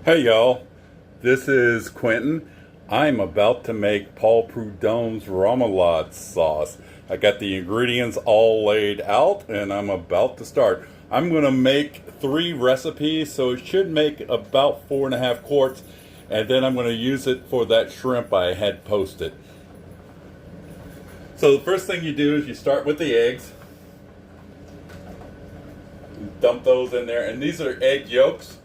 Hey y'all, this is Quentin. I'm about to make Paul Prudhomme's Remoulade sauce. I got the ingredients all laid out and I'm about to start. I'm going to make 3 recipes, so it should make about 4.5 quarts, and then I'm going to use it for that shrimp I had posted. So the first thing you do is you start with the eggs. Dump those in there, and these are egg yolks.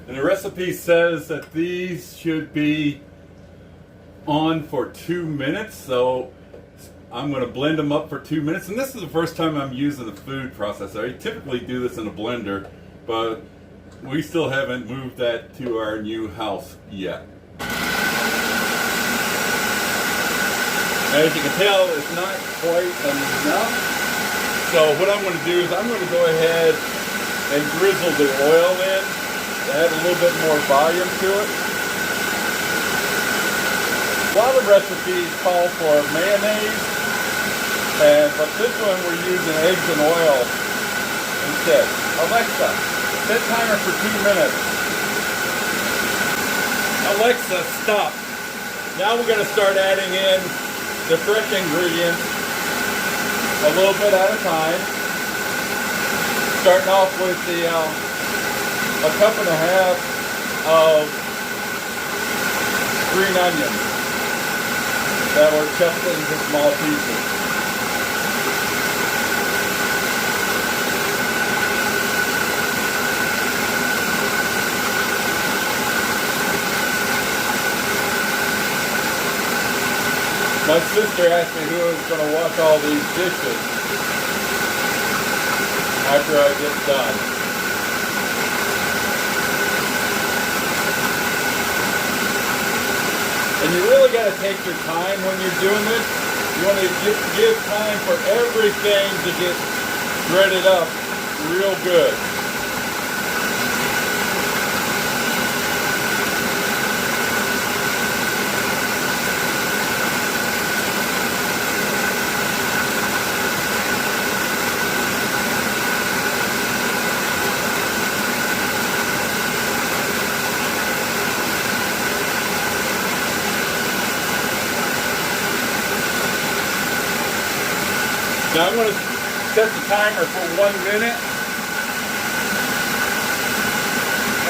And the recipe says that these should be on for 2 minutes, so I'm going to blend them up for 2 minutes. And this is the first time I'm using a food processor. I typically do this in a blender, but we still haven't moved that to our new house yet. As you can tell, it's not quite enough. So what I'm going to do is I'm going to go ahead and drizzle the oil in. Add a little bit more volume to it. A lot of recipes call for mayonnaise, but this one we're using eggs and oil instead. Alexa, set timer for 2 minutes. Alexa, stop. Now we're going to start adding in the fresh ingredients a little bit at a time. Starting off with the 1.5 cups of green onions that were chopped into small pieces. My sister asked me who was going to wash all these dishes after I get done. And you really got to take your time when you're doing this. You want to give time for everything to get shredded up real good. Now I'm going to set the timer for 1 minute,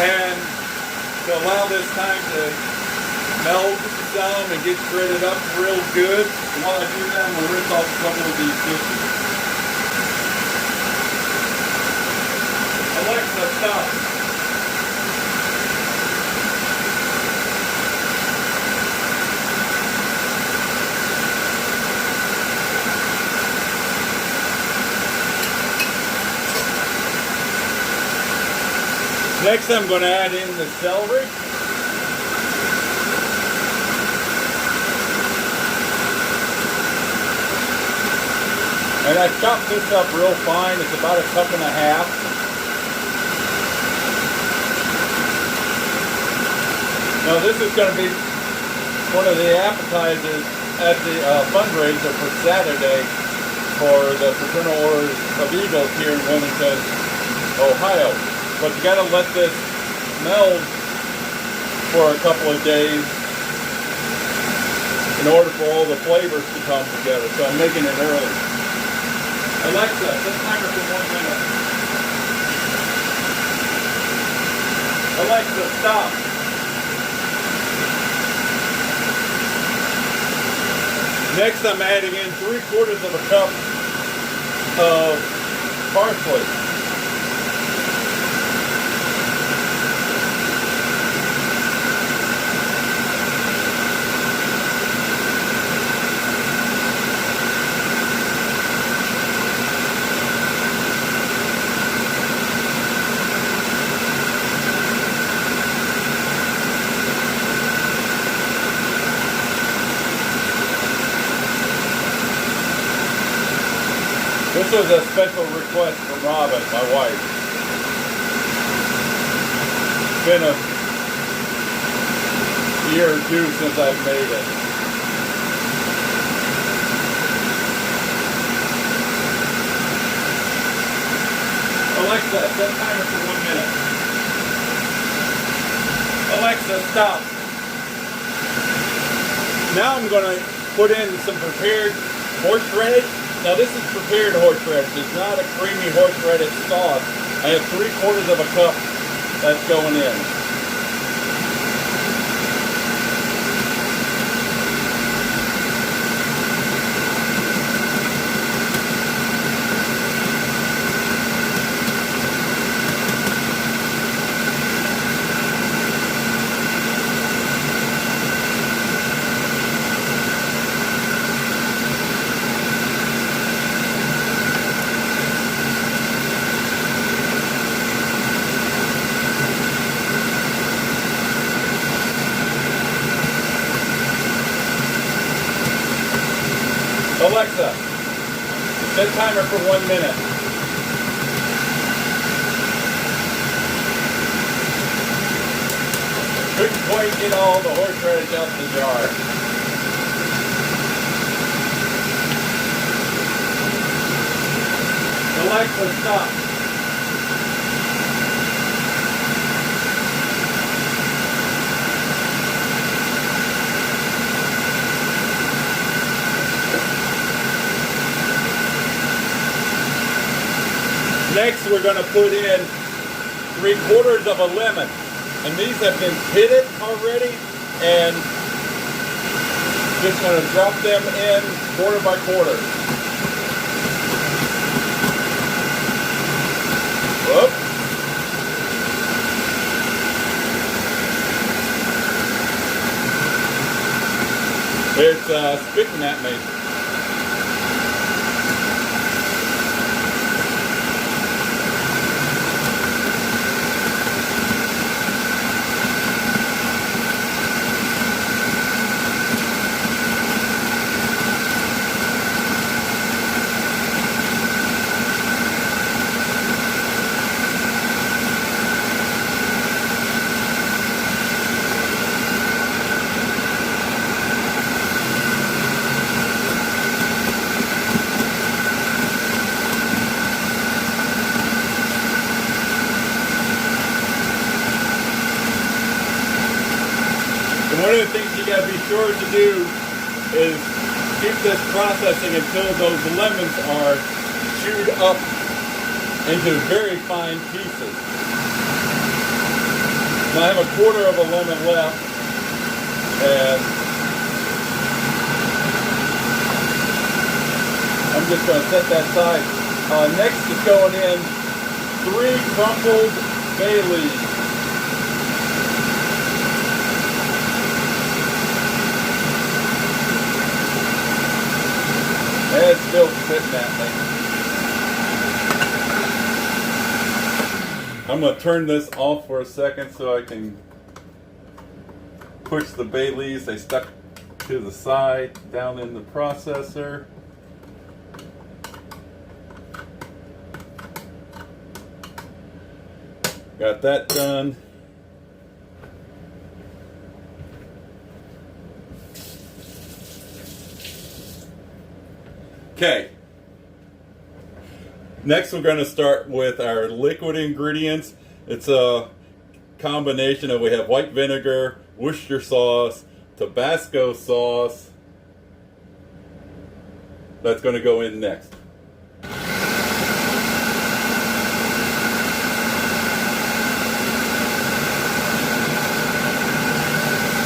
and to allow this time to meld some and get shredded up real good. And while I do that, I'm going to rinse off a couple of these dishes. Alexa, stop. Next, I'm going to add in the celery. And I chopped this up real fine. It's about 1.5 cups. Now this is going to be one of the appetizers at the fundraiser for Saturday for the Fraternal Orders of Eagles here in Wilmington, Ohio. But you got to let this meld for a couple of days in order for all the flavors to come together. So I'm making it early. Alexa, set timer for 1 minute. Alexa, stop. Next, I'm adding in 3/4 cup of parsley. This was a special request from Robin, my wife. It's been a year or two since I've made it. Alexa, set timer for 1 minute. Alexa, stop. Now I'm going to put in some prepared horseradish. Now this is prepared horseradish. It's not a creamy horseradish sauce. I have 3/4 of a cup that's going in. Alexa, set timer for 1 minute. Couldn't quite get all the horseradish out the jar. Alexa, stop. Next, we're going to put in 3/4 of a lemon. And these have been pitted already. And just going to drop them in 1/4 by 1/4. Whoop. It's spitting at me. One of the things you got to be sure to do is keep this processing until those lemons are chewed up into very fine pieces. Now I have 1/4 of a lemon left, and I'm just going to set that aside. Next is going in 3 crumpled bay leaves. It's still spitting at me. I'm going to turn this off for a second so I can push the bay leaves. They stuck to the side down in the processor. Got that done. Okay, next we're going to start with our liquid ingredients. It's a combination of, we have white vinegar, Worcester sauce, Tabasco sauce. That's going to go in next.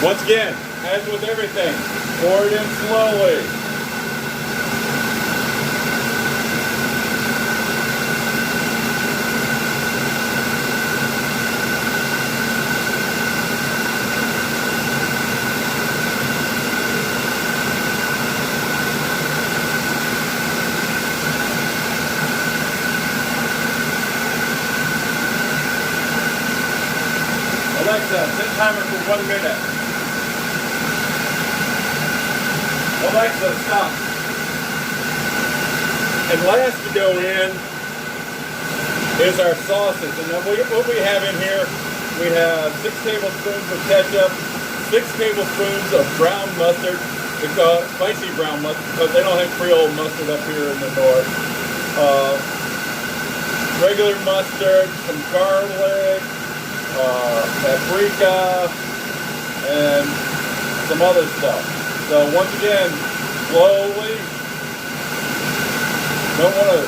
Once again, as with everything, pour it in slowly. Alexa, set timer for 1 minute. Alexa, stop. And last to go in is our sauces. And then what we have in here, we have 6 tablespoons of ketchup, 6 tablespoons of brown mustard, because spicy brown mustard, because they don't have Creole mustard up here in the north. regular mustard, some garlic, paprika, and some other stuff. So once again, slowly, don't want to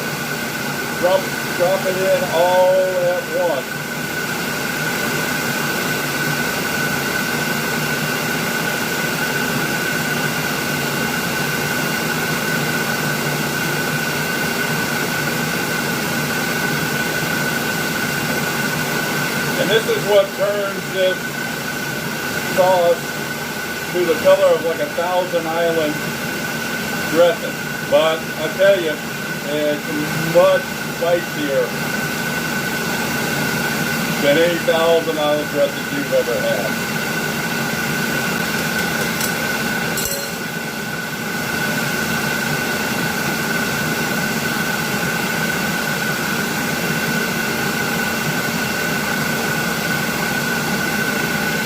drop it in all at once. And this is what turns this sauce to the color of like a Thousand Island dressing. But I tell you, it's much spicier than any Thousand Island dressing you've ever had.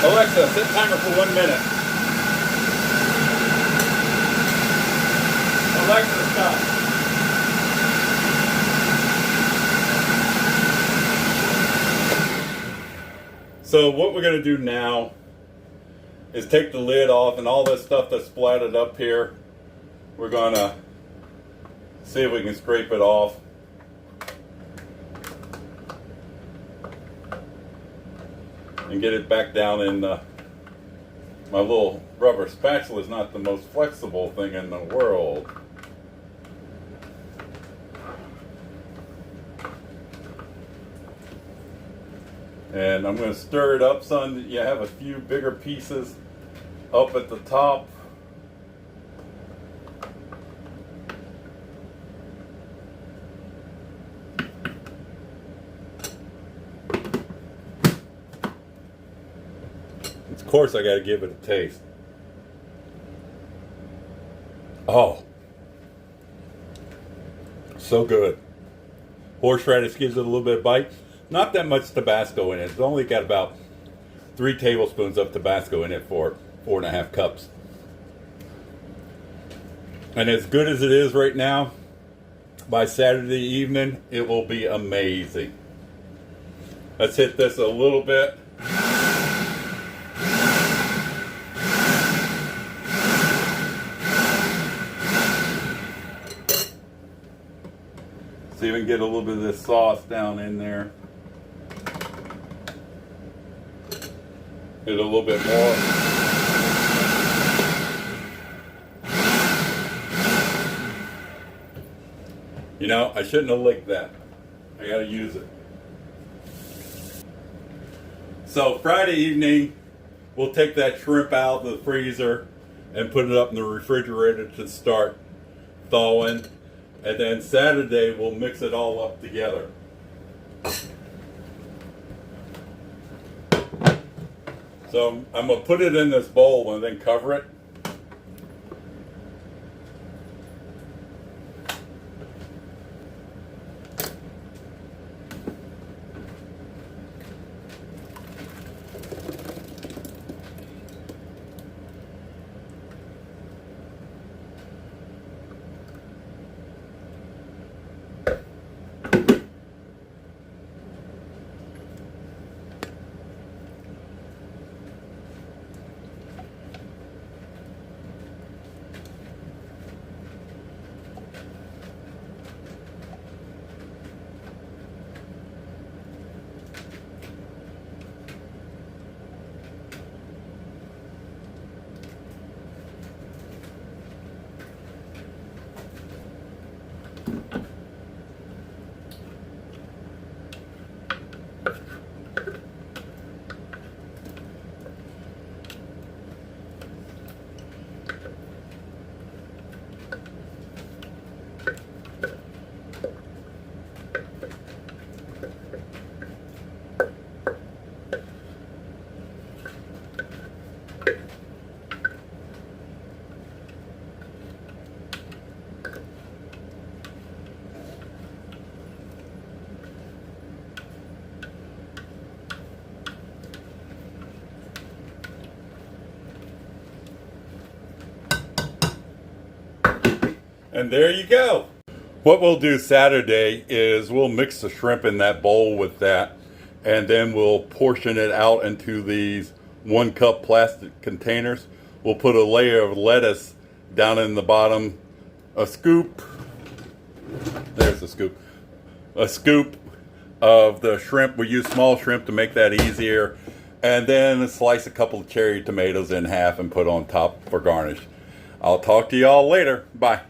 Alexa, set timer for 1 minute. Alexa, stop. So what we're going to do now is take the lid off, and all this stuff that's splattered up here, we're going to see if we can scrape it off. And get it back down in my little rubber spatula is not the most flexible thing in the world. And I'm going to stir it up so that you have a few bigger pieces up at the top. Of course, I got to give it a taste. Oh, so good. Horseradish gives it a little bit of bite. Not that much Tabasco in it. It's only got about 3 tablespoons of Tabasco in it for 4.5 cups. And as good as it is right now, by Saturday evening, it will be amazing. Let's hit this a little bit. See if we can get a little bit of this sauce down in there. Get a little bit more. You know, I shouldn't have licked that. I gotta use it. So Friday evening, we'll take that shrimp out of the freezer and put it up in the refrigerator to start thawing. And then Saturday, we'll mix it all up together. So I'm going to put it in this bowl and then cover it. And there you go. What we'll do Saturday is we'll mix the shrimp in that bowl with that, and then we'll portion it out into these 1 cup plastic containers. We'll put a layer of lettuce down in the bottom, a scoop, there's the scoop, a scoop of the shrimp. We use small shrimp to make that easier, and then slice a couple of cherry tomatoes in half and put on top for garnish. I'll talk to y'all later. Bye.